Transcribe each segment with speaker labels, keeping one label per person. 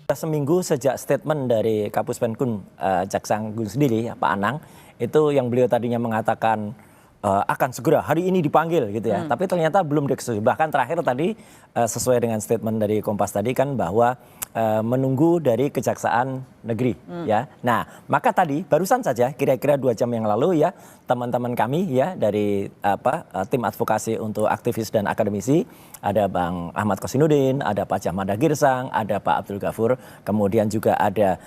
Speaker 1: Sudah seminggu sejak statement dari Kapus Penkum Jaksa Agung sendiri, Pak Anang, itu yang beliau tadinya mengatakan akan segera hari ini dipanggil gitu ya, tapi ternyata belum dieksekusi. Bahkan terakhir tadi sesuai dengan statement dari Kompas tadi kan bahwa menunggu dari Kejaksaan Negeri ya. Nah, maka tadi barusan saja kira-kira 2 jam yang lalu ya, teman-teman kami ya dari tim advokasi untuk aktivis dan akademisi, ada Bang Ahmad Kosinudin, ada Pak Jahmada Girsang, ada Pak Abdul Ghafur, kemudian juga ada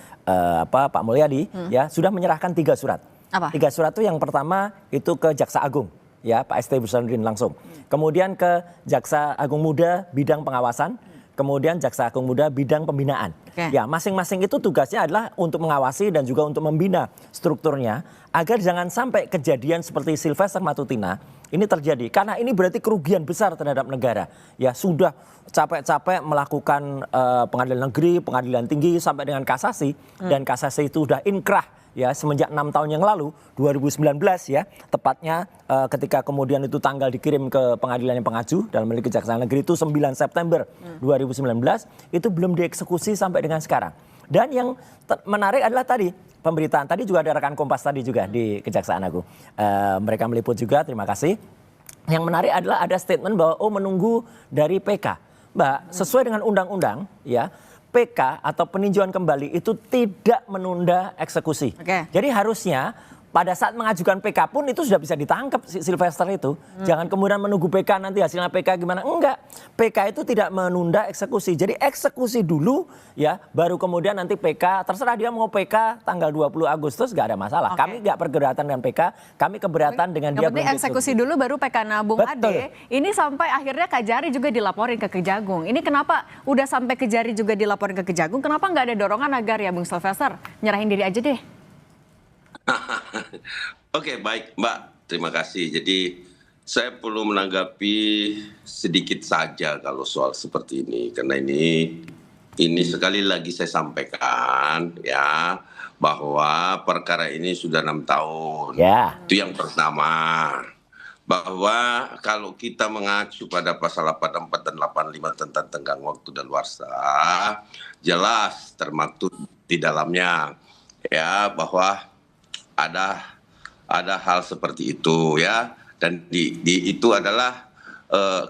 Speaker 1: Pak Mulyadi ya, sudah menyerahkan 3 surat.
Speaker 2: Apa?
Speaker 1: 3 surat itu yang pertama itu ke Jaksa Agung ya, Pak ST Burhanuddin langsung. Kemudian ke Jaksa Agung Muda bidang pengawasan, kemudian Jaksa Agung Muda bidang pembinaan. Ya, masing-masing itu tugasnya adalah untuk mengawasi dan juga untuk membina strukturnya agar jangan sampai kejadian seperti Sylvester Matutina ini terjadi, karena ini berarti kerugian besar terhadap negara. Ya, sudah capek-capek melakukan pengadilan negeri, pengadilan tinggi sampai dengan kasasi, dan kasasi itu sudah inkrah ya semenjak 6 tahun yang lalu, 2019 ya, tepatnya ketika kemudian itu tanggal dikirim ke pengadilan yang pengaju dalam hal Kejaksaan Negeri itu 9 September 2019, itu belum dieksekusi sampai dengan sekarang. Dan yang menarik adalah tadi pemberitaan, tadi juga ada rekan Kompas tadi juga di Kejaksaan Agung. Mereka meliput juga, terima kasih. Yang menarik adalah ada statement bahwa menunggu dari PK. Mbak, sesuai dengan undang-undang ya, PK atau peninjauan kembali itu tidak menunda eksekusi. Jadi harusnya pada saat mengajukan PK pun itu sudah bisa ditangkap si Sylvester itu. Jangan kemudian menunggu PK nanti hasilnya PK gimana. Enggak, PK itu tidak menunda eksekusi. Jadi eksekusi dulu ya, baru kemudian nanti PK. Terserah dia mau PK tanggal 20 Agustus gak ada masalah. Kami gak berkeberatan dengan PK, kami keberatan dengan dia belum
Speaker 2: eksekusi dulu baru PK nabung. Ade. Ini sampai akhirnya Kajari juga dilaporin ke Kejagung. Ini kenapa udah sampai Kejari juga dilaporin ke Kejagung, kenapa nggak ada dorongan agar ya Bung Sylvester nyerahin diri aja deh?
Speaker 3: Oke, baik Mbak, terima kasih. Jadi saya perlu menanggapi sedikit saja kalau soal seperti ini, karena ini sekali lagi saya sampaikan ya, bahwa perkara ini sudah 6 tahun. Itu yang pertama. Bahwa kalau kita mengacu pada pasal 84 dan 85 tentang tenggang waktu daluarsa, jelas termaktub di dalamnya ya bahwa ada hal seperti itu ya, dan itu adalah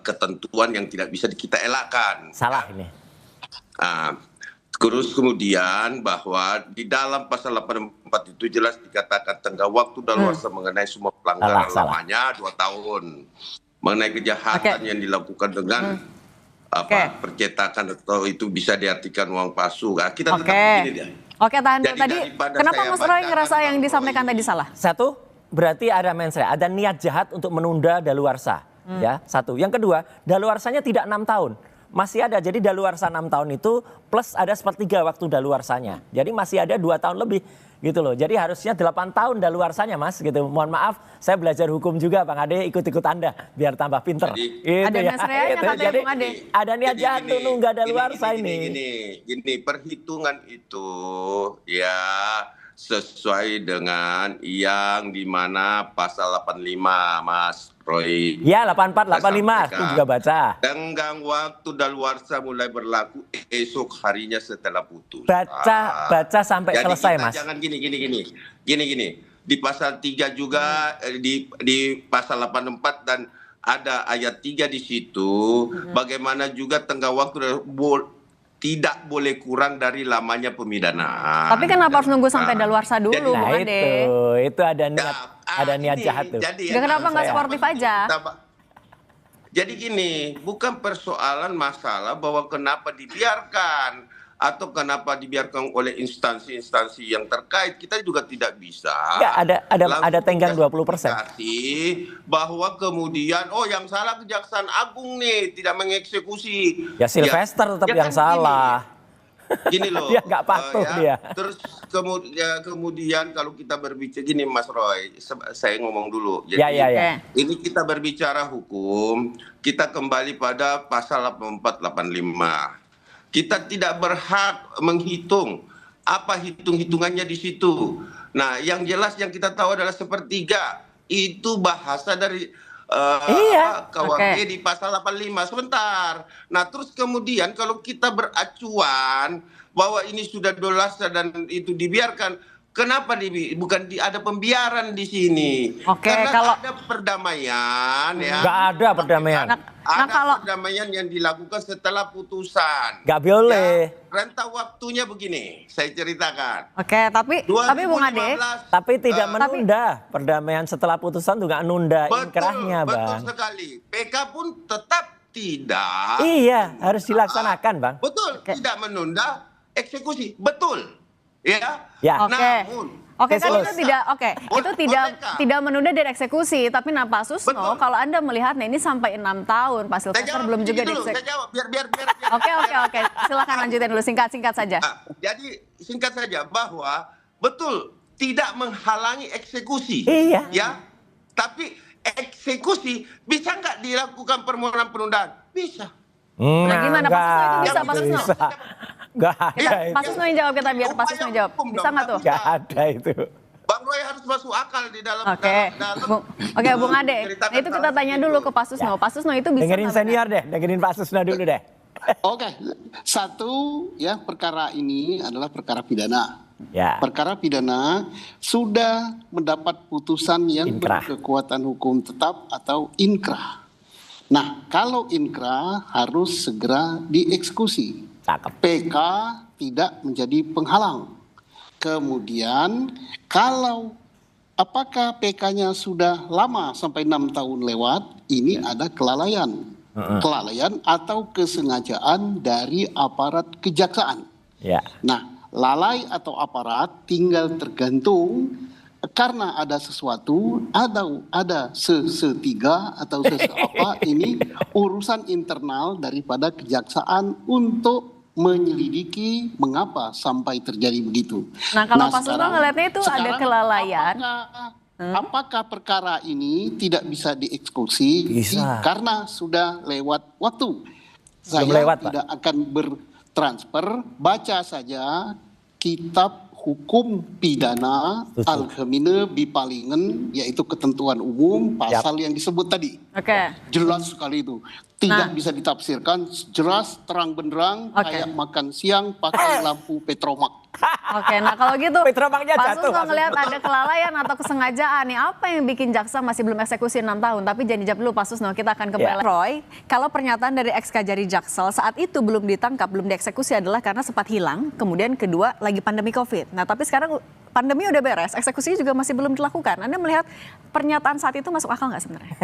Speaker 3: ketentuan yang tidak bisa kita elakkan.
Speaker 1: Salah ini.
Speaker 3: Terus kemudian bahwa di dalam pasal 84 itu jelas dikatakan tenggang waktu daluarsa mengenai semua pelanggaran lamanya 2 tahun. Mengenai kejahatan yang dilakukan dengan percetakan atau itu bisa diartikan uang palsu. Kita tetap begini dia.
Speaker 2: Tahan dulu tadi. Kenapa Mas Roy ngerasa yang disampaikan tadi salah?
Speaker 1: Satu, berarti ada mensreah, ada niat jahat untuk menunda daluarsa. Ya, satu. Yang kedua, daluarsanya tidak 6 tahun. Masih ada, jadi daluarsa 6 tahun itu plus ada 1/3 waktu daluarsanya. Jadi masih ada 2 tahun lebih gitu loh. Jadi harusnya 8 tahun daluarsanya Mas gitu. Mohon maaf, saya belajar hukum juga Bang Ade, ikut-ikut Anda biar tambah pinter.
Speaker 2: Ada mensreahnya katanya Bang Ade.
Speaker 1: Ada niat jahat untuk nunggah daluarsa ini.
Speaker 3: Gini, perhitungan itu ya sesuai dengan yang dimana pasal 85 Mas Roy.
Speaker 1: Ya 84, 85 aku juga baca.
Speaker 3: Tenggang waktu daluarsa mulai berlaku esok harinya setelah putus.
Speaker 1: Baca sampai selesai Mas.
Speaker 3: Jangan gini. Di pasal 3 juga di pasal 84 dan ada ayat 3 di situ. Bagaimana juga tenggang waktu tidak boleh kurang dari lamanya pemidanaan.
Speaker 2: Tapi kenapa harus nunggu sampai daluarsa dulu,
Speaker 1: Bung Ade? Itu ada niat jahat tuh.
Speaker 2: Kenapa nggak sportif aja?
Speaker 3: Jadi gini, bukan persoalan masalah bahwa kenapa dibiarkan atau kenapa dibiarkan oleh instansi-instansi yang terkait. Kita juga tidak bisa.
Speaker 1: Ada tenggang 20%.
Speaker 3: Bahwa kemudian yang salah Kejaksaan Agung nih tidak mengeksekusi.
Speaker 1: Ya Sylvester tetap yang salah.
Speaker 3: Gini loh.
Speaker 1: Dia nggak patuh dia.
Speaker 3: Terus kemudian kalau kita berbicara gini Mas Roy, saya ngomong dulu. Jadi ini kita berbicara hukum, kita kembali pada pasal 84, 85. Kita tidak berhak menghitung apa hitung-hitungannya di situ. Nah, yang jelas yang kita tahu adalah 1/3 itu bahasa dari KUHP di pasal 85 sebentar. Nah, terus kemudian kalau kita beracuan bahwa ini sudah dolasa dan itu dibiarkan, kenapa ada pembiaran di sini? Karena
Speaker 2: kalau
Speaker 3: ada perdamaian ya.
Speaker 1: Nggak ada perdamaian.
Speaker 3: Ada perdamaian yang dilakukan setelah putusan.
Speaker 1: Nggak boleh.
Speaker 3: Ya, rentang waktunya begini, saya ceritakan.
Speaker 2: Tapi Bung Ade,
Speaker 1: tapi tidak menunda perdamaian setelah putusan juga nunda inkrahnya, Bang.
Speaker 3: Betul sekali. PK pun tetap tidak.
Speaker 1: Iya, harus dilaksanakan, Bang.
Speaker 3: Betul, tidak menunda eksekusi. Betul. Ya.
Speaker 2: Namun itu tidak menunda dari eksekusi, tapi Pak Susno, kalau Anda melihatnya ini sampai 6 tahun Pak Silvester belum juga dieksekusi.
Speaker 3: Saya jawab biar.
Speaker 2: Oke. Silakan lanjutin dulu singkat saja.
Speaker 3: Jadi singkat saja bahwa betul tidak menghalangi eksekusi.
Speaker 1: Iya.
Speaker 3: Ya. Tapi eksekusi bisa nggak dilakukan permohonan penundaan? Bisa.
Speaker 2: Nah, gimana Pak Susno itu bisa Pak Susno?
Speaker 1: Nggak ada itu.
Speaker 2: Pak Susno yang jawab kita biar Pak Susno jawab. Bisa nggak tuh?
Speaker 1: Nggak ada itu.
Speaker 3: Bang Roy harus masuk akal di dalam.
Speaker 2: Oke, Bung Ade. Nah, itu kita tanya dulu ke Pak Susno. Pak Susno itu bisa.
Speaker 1: Dengerin senior deh, dengerin Pak Susno dulu deh.
Speaker 4: Oke, satu ya perkara ini adalah perkara pidana.
Speaker 1: Ya.
Speaker 4: Perkara pidana sudah mendapat putusan yang berkekuatan hukum tetap atau inkrah. Nah, kalau inkrah harus segera dieksekusi.
Speaker 1: Cakep.
Speaker 4: PK tidak menjadi penghalang. Kemudian kalau apakah PK-nya sudah lama sampai 6 tahun lewat, ini ada kelalaian. Kelalaian atau kesengajaan dari aparat kejaksaan.
Speaker 1: Ya.
Speaker 4: Nah, lalai atau aparat tinggal tergantung karena ada sesuatu, ada setiga atau sesuapa ini urusan internal daripada kejaksaan untuk menyelidiki mengapa sampai terjadi begitu.
Speaker 2: Nah, kalau Pak Susno ngelihatnya itu ada kelalaian.
Speaker 4: Apakah perkara ini tidak bisa dieksekusi?
Speaker 1: Bisa.
Speaker 4: Karena sudah lewat waktu. Saya tidak akan bertransfer, baca saja kitab hukum pidana Al-Khamine Bipalingen, yaitu ketentuan umum pasal yang disebut tadi. Jelas sekali itu. Tidak bisa ditafsirkan, jelas terang benderang kayak makan siang pakai lampu petromak.
Speaker 2: Nah kalau gitu
Speaker 1: Petromaknya
Speaker 2: Pak
Speaker 1: jatuh.
Speaker 2: Susno ngelihat ada kelalaian atau kesengajaan nih, apa yang bikin jaksa masih belum eksekusi 6 tahun? Tapi jangan dijawab dulu Pak Susno, kita akan ke Pak Roy. Kalau pernyataan dari ex-Kajari Jaksel saat itu belum ditangkap, belum dieksekusi adalah karena sempat hilang, kemudian kedua lagi pandemi COVID. Nah tapi sekarang pandemi udah beres, eksekusi juga masih belum dilakukan. Anda melihat pernyataan saat itu masuk akal nggak sebenarnya?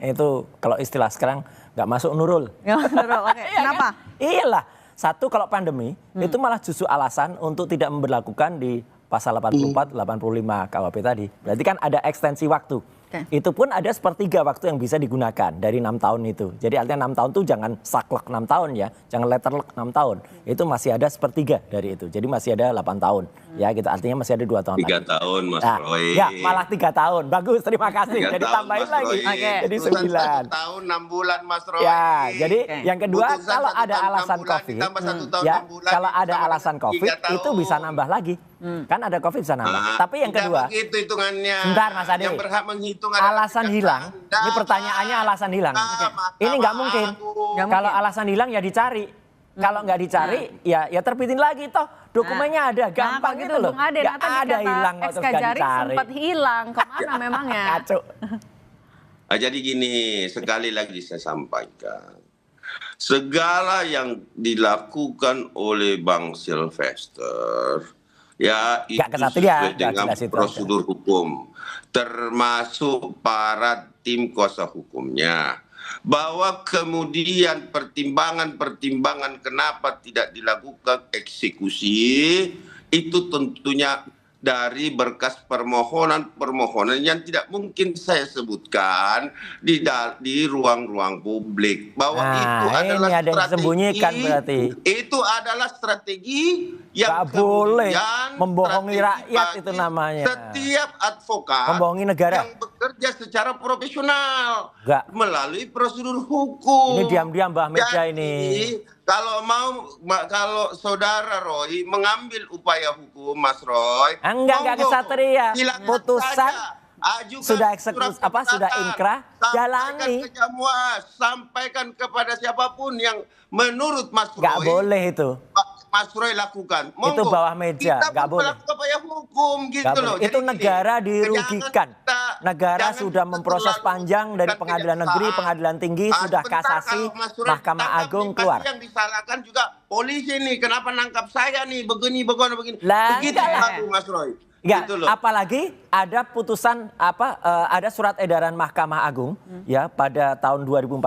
Speaker 1: Itu kalau istilah sekarang nggak masuk nurul.
Speaker 2: Kenapa?
Speaker 1: Iyalah. Satu, kalau pandemi itu malah justru alasan untuk tidak memberlakukan di pasal 84, 85 KUHP tadi. Berarti kan ada ekstensi waktu. Itu pun ada sepertiga waktu yang bisa digunakan dari 6 tahun itu. Jadi artinya 6 tahun itu jangan saklek 6 tahun ya, jangan letterlek 6 tahun. Itu masih ada sepertiga dari itu. Jadi masih ada 8 tahun. Ya gitu, artinya masih ada 2 tahun
Speaker 3: 3 tahun Mas Roy.
Speaker 1: Ya malah 3 tahun. Bagus, terima kasih. Jadi tambahin lagi. Jadi 9
Speaker 3: tahun 6 bulan Mas Roy.
Speaker 1: Ya, jadi yang kedua kalau ada alasan COVID, kalau ada alasan COVID itu bisa nambah lagi. Kan ada COVID bisa nambah. Tapi yang kedua,
Speaker 3: begitu hitungannya.
Speaker 1: Sebentar Mas Ade.
Speaker 3: Yang berhak menghitung
Speaker 1: alasan hilang. Ini pertanyaannya alasan hilang. Ini nggak mungkin. Kalau alasan hilang ya dicari. Kalau nggak dicari, ya terbitin lagi toh. Dokumennya ada, gampang gitu loh. Nggak ada hilang
Speaker 2: terus nggak dicari. Sempat hilang, kemana memangnya?
Speaker 1: Kacau.
Speaker 3: Jadi gini, sekali lagi saya sampaikan. Segala yang dilakukan oleh Bang Silvester, ya itu sesuai dengan prosedur hukum, termasuk para tim kuasa hukumnya. Bahwa kemudian pertimbangan kenapa tidak dilakukan eksekusi itu tentunya dari berkas permohonan yang tidak mungkin saya sebutkan di ruang-ruang publik, bahwa itu adalah strategi. Itu adalah strategi yang
Speaker 1: boleh membohongi rakyat, itu namanya.
Speaker 3: Setiap advokat
Speaker 1: membohongi negara
Speaker 3: yang bekerja secara profesional melalui prosedur hukum.
Speaker 1: Ini diam-diam Mbah Meja ini.
Speaker 3: Kalau saudara Roy mengambil upaya hukum, Mas Roy,
Speaker 1: enggak kesatria. sudah eksekusi sudah inkrah, jalani.
Speaker 3: Sampaikan ke Jamwas, sampaikan kepada siapapun yang menurut Mas Roy.
Speaker 1: Nggak boleh itu.
Speaker 3: Mas Roy lakukan.
Speaker 1: Monggo. Itu bawah meja, nggak boleh.
Speaker 3: Kita upaya hukum gitu loh.
Speaker 1: Itu negara dirugikan. Negara sudah memproses panjang dari pengadilan negeri, pengadilan tinggi, sudah kasasi, Mahkamah Agung keluar.
Speaker 3: Yang disalahkan juga polisi nih, kenapa nangkap saya nih, begini. Begitu Mas Roy.
Speaker 1: Enggak,
Speaker 3: gitu
Speaker 1: apalagi ada putusan ada surat edaran Mahkamah Agung ya pada tahun 2014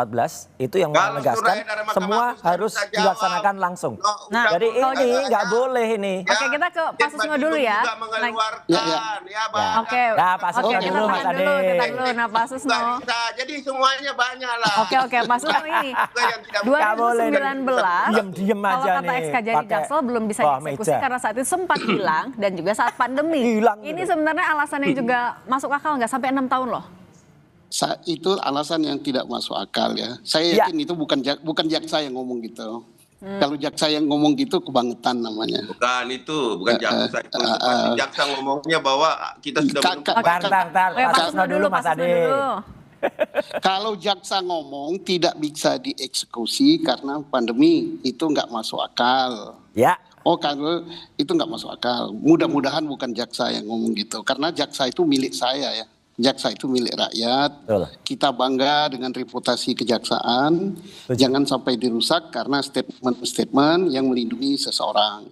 Speaker 1: itu yang menegaskan semua harus dilaksanakan langsung.
Speaker 2: Nah,
Speaker 1: jadi ini nggak boleh ini.
Speaker 2: Oke, kita ke Pak Susno dulu ya. Oke,
Speaker 1: Pak Susno dulu Mas Ade.
Speaker 2: Kita dulu, nah Pak Susno.
Speaker 3: Jadi semuanya banyak lah.
Speaker 2: Oke, Pak Susno ini 2019
Speaker 1: diem aja
Speaker 2: kalau kata
Speaker 1: nih.
Speaker 2: SK Jari Jaksel belum bisa dieksekusi karena saat itu sempat hilang dan juga saat pandemi. Ini sebenarnya alasan yang juga masuk akal nggak sampai 6 tahun loh?
Speaker 4: Itu alasan yang tidak masuk akal ya. Saya yakin itu bukan jaksa yang ngomong gitu. Kalau jaksa yang ngomong gitu kebangetan namanya.
Speaker 3: Bukan jaksa. Jaksa ngomongnya bahwa kita sudah
Speaker 1: Pak Susno dulu Mas Ade.
Speaker 4: Kalau jaksa ngomong tidak bisa dieksekusi karena pandemi, itu nggak masuk akal.
Speaker 1: Ya.
Speaker 4: Oh, kalau itu nggak masuk akal. Mudah-mudahan bukan jaksa yang ngomong gitu. Karena jaksa itu milik saya ya. Jaksa itu milik rakyat.
Speaker 1: Betul.
Speaker 4: Kita bangga dengan reputasi kejaksaan.
Speaker 1: Betul.
Speaker 4: Jangan sampai dirusak karena statement-statement yang melindungi seseorang.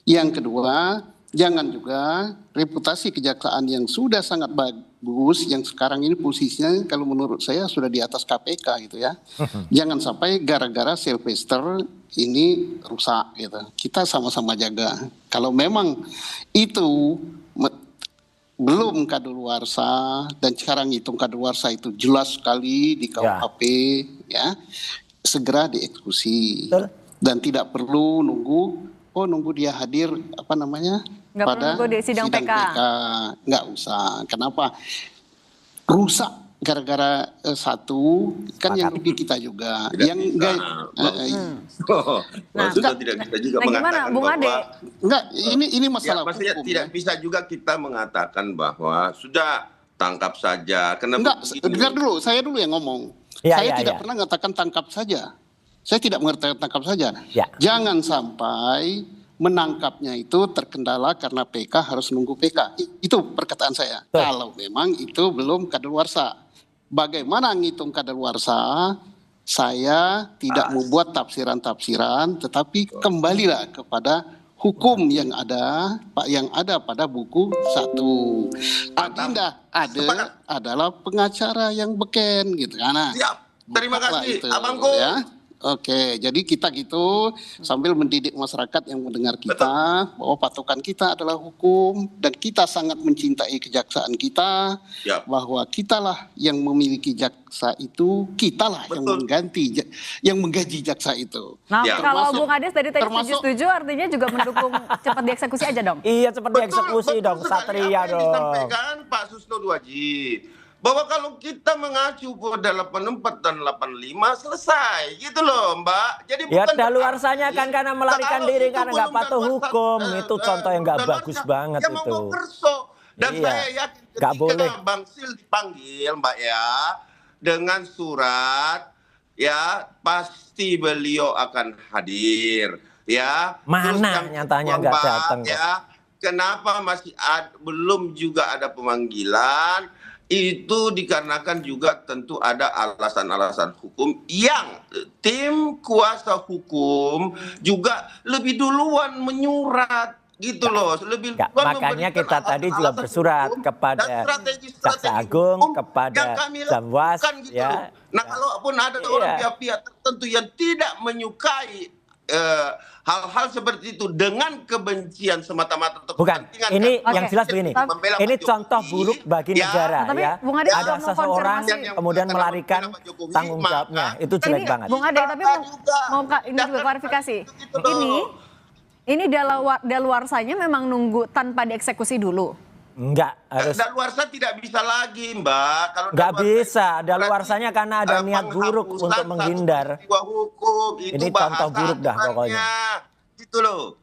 Speaker 4: Yang kedua, jangan juga reputasi kejaksaan yang sudah sangat bagus, yang sekarang ini posisinya kalau menurut saya sudah di atas KPK gitu ya. Jangan sampai gara-gara Sylvester ini rusak gitu. Kita sama-sama jaga. Kalau memang itu belum kadaluarsa dan sekarang hitung kadaluarsa itu jelas sekali di KUHP ya, segera dieksekusi.
Speaker 1: Betul.
Speaker 4: Dan tidak perlu nunggu dia hadir
Speaker 2: Nggak perlu nunggu di sidang PK.
Speaker 4: Nggak usah. Kenapa? Rusak gara-gara satu kan yang rugi kita juga.
Speaker 3: Tidak
Speaker 4: yang
Speaker 3: bisa.
Speaker 4: Sudah
Speaker 3: tidak bisa juga
Speaker 2: mengatakan
Speaker 3: Bung Ade?
Speaker 4: Enggak, ini masalah
Speaker 3: maksudnya
Speaker 4: hukum.
Speaker 3: Tidak bisa juga kita mengatakan bahwa sudah tangkap saja.
Speaker 4: Enggak, dengar dulu, saya dulu yang ngomong. Saya tidak pernah mengatakan tangkap saja. Saya tidak mengatakan tangkap saja.
Speaker 1: Ya.
Speaker 4: Jangan sampai menangkapnya itu terkendala karena PK harus nunggu PK. Itu perkataan saya. Kalau memang itu belum kadaluarsa. Bagaimana ngitung kadaluarsa? Saya tidak membuat tafsiran-tafsiran, tetapi kembalilah kepada hukum yang ada pada buku 1. Adinda adalah pengacara yang beken gitu kan.
Speaker 3: Siap. Terima kasih, Abangku.
Speaker 4: Ya. Oke, jadi kita gitu sambil mendidik masyarakat yang mendengar kita bahwa patokan kita adalah hukum dan kita sangat mencintai kejaksaan kita, bahwa kitalah yang memiliki jaksa itu, kitalah yang menggaji jaksa itu.
Speaker 2: Nah, kalau Bung Ades tadi setuju artinya juga mendukung cepat dieksekusi aja dong.
Speaker 1: Iya, cepat dieksekusi dong, Satria dong.
Speaker 3: Disampaikan Pak Susno Duaji bahwa kalau kita mengacu pada 84 dan 85 selesai gitu loh Mbak. Jadi
Speaker 1: ya daluarsanya kan karena melarikan diri karena nggak patuh hukum. Itu contoh yang nggak bagus banget itu.
Speaker 3: Dan saya yakin ketika Bang Sil dipanggil Mbak ya dengan surat ya pasti beliau akan hadir ya.
Speaker 1: Mana nyatanya nggak datang
Speaker 3: ya. Kenapa masih belum juga ada pemanggilan? Itu dikarenakan juga tentu ada alasan-alasan hukum yang tim kuasa hukum juga lebih duluan menyurat gitu loh.
Speaker 1: Makanya kita tadi juga bersurat kepada Jaksa Agung, kepada Jamwas.
Speaker 3: Gitu ya. Nah kalaupun ada orang pihak-pihak tertentu yang tidak menyukai hal-hal seperti itu dengan kebencian semata-mata atau
Speaker 1: kepentingan. Ini yang jelas begini. Ini contoh buruk bagi negara ya. Ada seseorang kemudian melarikan tanggung jawabnya. Itu jelek banget.
Speaker 2: Bung Ade, tapi mau ini juga klarifikasi. Ini daluarsanya memang nunggu tanpa dieksekusi dulu.
Speaker 1: Enggak, harus.
Speaker 3: Daluarsa tidak bisa lagi, Mbak. Kalau
Speaker 1: enggak bisa, daluarsanya karena ada niat buruk untuk menghindar.
Speaker 3: Hukum,
Speaker 1: ini contoh buruk dah pokoknya.
Speaker 3: Gitu loh.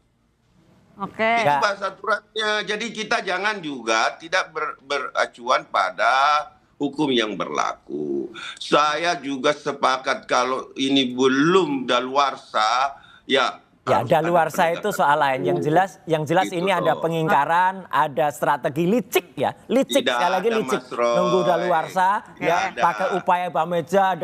Speaker 2: Oke.
Speaker 3: Itu bahasa aturannya. Jadi kita jangan juga tidak beracuan pada hukum yang berlaku. Saya juga sepakat kalau ini belum daluarsa, ya.
Speaker 1: Ya, daluarsa itu soal lain. Yang jelas
Speaker 3: Gitu
Speaker 1: ini ada
Speaker 3: loh.
Speaker 1: pengingkaran, ada strategi licik ya. Licik,
Speaker 3: Tidak
Speaker 1: sekali lagi
Speaker 3: ada,
Speaker 1: licik.
Speaker 3: Mas Roy.
Speaker 1: Nunggu daluarsa,
Speaker 3: Tidak
Speaker 1: ya,
Speaker 3: ada.
Speaker 1: pakai upaya Bameja,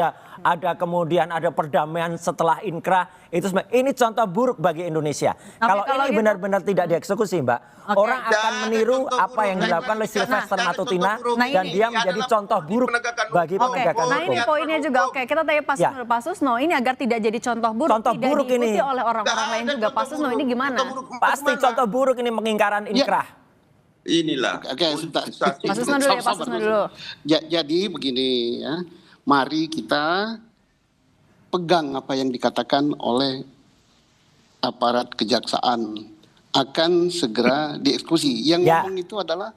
Speaker 1: ada kemudian ada perdamaian setelah inkrah. Itu ini contoh buruk bagi Indonesia. Kalau
Speaker 2: kalau
Speaker 1: ini
Speaker 2: gitu-
Speaker 1: benar-benar tidak dieksekusi, Mbak, orang akan
Speaker 3: Tidak ada
Speaker 1: meniru
Speaker 3: contoh
Speaker 1: apa yang
Speaker 3: buruk.
Speaker 1: dilakukan oleh Sylvester
Speaker 3: Nah,
Speaker 1: Matutina
Speaker 3: contoh buruk.
Speaker 1: dan
Speaker 3: Ini
Speaker 1: dia
Speaker 3: adalah
Speaker 1: menjadi contoh buruk
Speaker 3: penegakan
Speaker 1: bagi
Speaker 3: hukum.
Speaker 1: penegakan
Speaker 2: Nah ini
Speaker 1: hukum.
Speaker 2: poinnya juga oke. Kita tanya Pak
Speaker 1: Ya.
Speaker 2: Pak Susno ini agar tidak jadi contoh buruk,
Speaker 1: Contoh
Speaker 2: tidak
Speaker 1: buruk
Speaker 2: diikuti
Speaker 1: ini.
Speaker 2: oleh orang-orang lain juga. Pak Susno ini gimana?
Speaker 1: Pasti contoh buruk ini pengingkaran inkrah.
Speaker 3: Inilah.
Speaker 4: Oke, sebentar.
Speaker 2: Pak Susno dulu ya, Pak Susno dulu.
Speaker 4: Jadi begini ya, mari kita pegang apa yang dikatakan oleh aparat kejaksaan akan segera dieksekusi. Yang
Speaker 1: Ya.
Speaker 4: ngomong itu adalah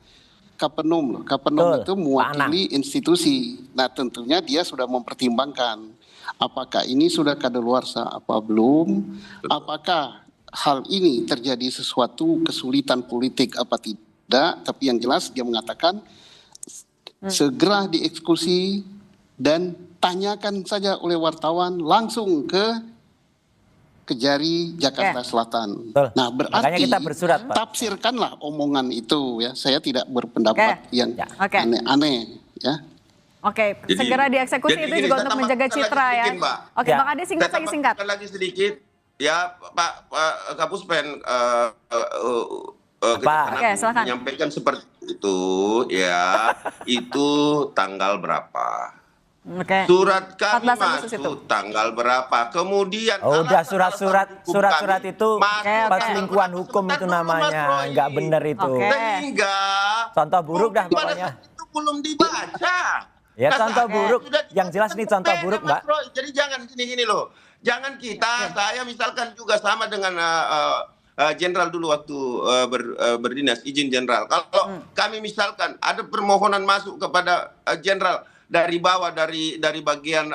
Speaker 4: Kapenum loh. Kapenum
Speaker 1: Betul,
Speaker 4: itu
Speaker 1: Pak
Speaker 4: mewakili institusi. Nah tentunya dia sudah mempertimbangkan apakah ini sudah kadaluarsa apa belum, apakah hal ini terjadi sesuatu kesulitan politik apa tidak. Tapi yang jelas dia mengatakan segera dieksekusi dan tanyakan saja oleh wartawan langsung ke Kejari Jakarta Selatan.
Speaker 1: Betul.
Speaker 4: Nah, berarti
Speaker 1: Makanya kita bersurat, Pak.
Speaker 4: tafsirkanlah omongan itu ya. Saya tidak berpendapat yang
Speaker 1: Ya.
Speaker 2: Oke.
Speaker 4: aneh-aneh ya.
Speaker 2: Oke,
Speaker 3: Jadi-
Speaker 2: segera dieksekusi
Speaker 3: jadi
Speaker 2: itu
Speaker 3: gini,
Speaker 2: juga
Speaker 3: saya
Speaker 2: untuk
Speaker 3: tambahkan
Speaker 2: menjaga
Speaker 3: lagi
Speaker 2: citra ya.
Speaker 3: sedikit, Mbak.
Speaker 2: Oke,
Speaker 1: Ya.
Speaker 2: Bang Ade singkat
Speaker 3: Saya
Speaker 2: lagi singkat.
Speaker 3: tambahkan lagi sedikit. Ya, Pak Kapuspen
Speaker 1: Apa?
Speaker 2: Oke, silakan.
Speaker 3: menyampaikan seperti itu, ya. Itu tanggal berapa?
Speaker 2: Oke.
Speaker 3: Surat kami
Speaker 2: 14 Agustus itu.
Speaker 3: masuk tanggal berapa? Kemudian
Speaker 1: Oh, udah
Speaker 3: alasan
Speaker 1: surat-surat
Speaker 3: hukum
Speaker 1: surat-surat
Speaker 3: kami
Speaker 1: itu
Speaker 3: masuk
Speaker 1: perselingkuhan
Speaker 3: tanggal
Speaker 1: hukum
Speaker 3: sebentar
Speaker 1: itu
Speaker 3: dulu, Mas
Speaker 1: namanya.
Speaker 3: Roy.
Speaker 1: Nggak bener itu.
Speaker 2: Oke.
Speaker 3: Sehingga
Speaker 1: Contoh buruk dah
Speaker 3: hukum pada
Speaker 1: pokoknya.
Speaker 3: saat itu belum dibaca.
Speaker 1: Ya,
Speaker 3: Kata
Speaker 1: contoh
Speaker 3: aku,
Speaker 1: buruk.
Speaker 3: sudah
Speaker 1: Yang jelas ini contoh
Speaker 3: beda,
Speaker 1: buruk,
Speaker 3: Mas
Speaker 1: Mbak.
Speaker 3: Roy. Jadi jangan gini-gini loh. Jangan kita, saya misalkan juga sama dengan jenderal dulu waktu berdinas, izin jenderal. Kalau kami misalkan ada permohonan masuk kepada jenderal dari bawah, dari bagian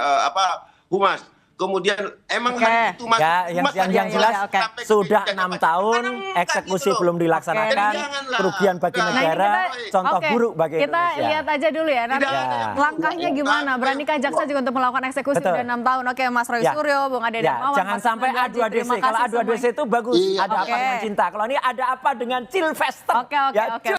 Speaker 3: humas. Kemudian emang
Speaker 2: Oke.
Speaker 3: hari itu masuk
Speaker 1: Ya,
Speaker 3: humas,
Speaker 1: yang
Speaker 3: ada
Speaker 1: jelas
Speaker 2: oke.
Speaker 3: sampai ke
Speaker 1: sudah
Speaker 3: jenjang
Speaker 1: 6
Speaker 3: apa.
Speaker 1: tahun
Speaker 3: Kan
Speaker 1: eksekusi
Speaker 3: gitu loh.
Speaker 1: belum dilaksanakan,
Speaker 3: Jadi janganlah.
Speaker 1: kerugian bagi
Speaker 3: Nah, ini
Speaker 1: negara,
Speaker 3: kita-
Speaker 1: contoh
Speaker 2: Oke,
Speaker 1: buruk bagi
Speaker 2: kita
Speaker 1: Indonesia.
Speaker 2: lihat aja dulu ya. Nanti
Speaker 3: Tidak ada yang
Speaker 2: langkahnya
Speaker 3: buruk.
Speaker 2: gimana?
Speaker 3: Bukan.
Speaker 2: Beranikah jaksa juga untuk melakukan eksekusi
Speaker 1: Betul.
Speaker 2: udah 6 tahun? Oke, Mas Roy
Speaker 1: Ya.
Speaker 2: Suryo, Bung Ade
Speaker 1: Ya,
Speaker 2: Darmawan,
Speaker 1: jangan
Speaker 2: Mas
Speaker 1: sampai
Speaker 2: Susno Haji,
Speaker 1: A2DC.
Speaker 2: terima
Speaker 1: Kalau
Speaker 2: kasih
Speaker 1: A2DC
Speaker 2: semuanya.
Speaker 1: itu bagus,
Speaker 4: Iya.
Speaker 1: ada apa
Speaker 2: Oke.
Speaker 1: dengan cinta. Kalau ini ada apa dengan Sylvester.
Speaker 2: Oke.
Speaker 1: Ya,
Speaker 2: Oke.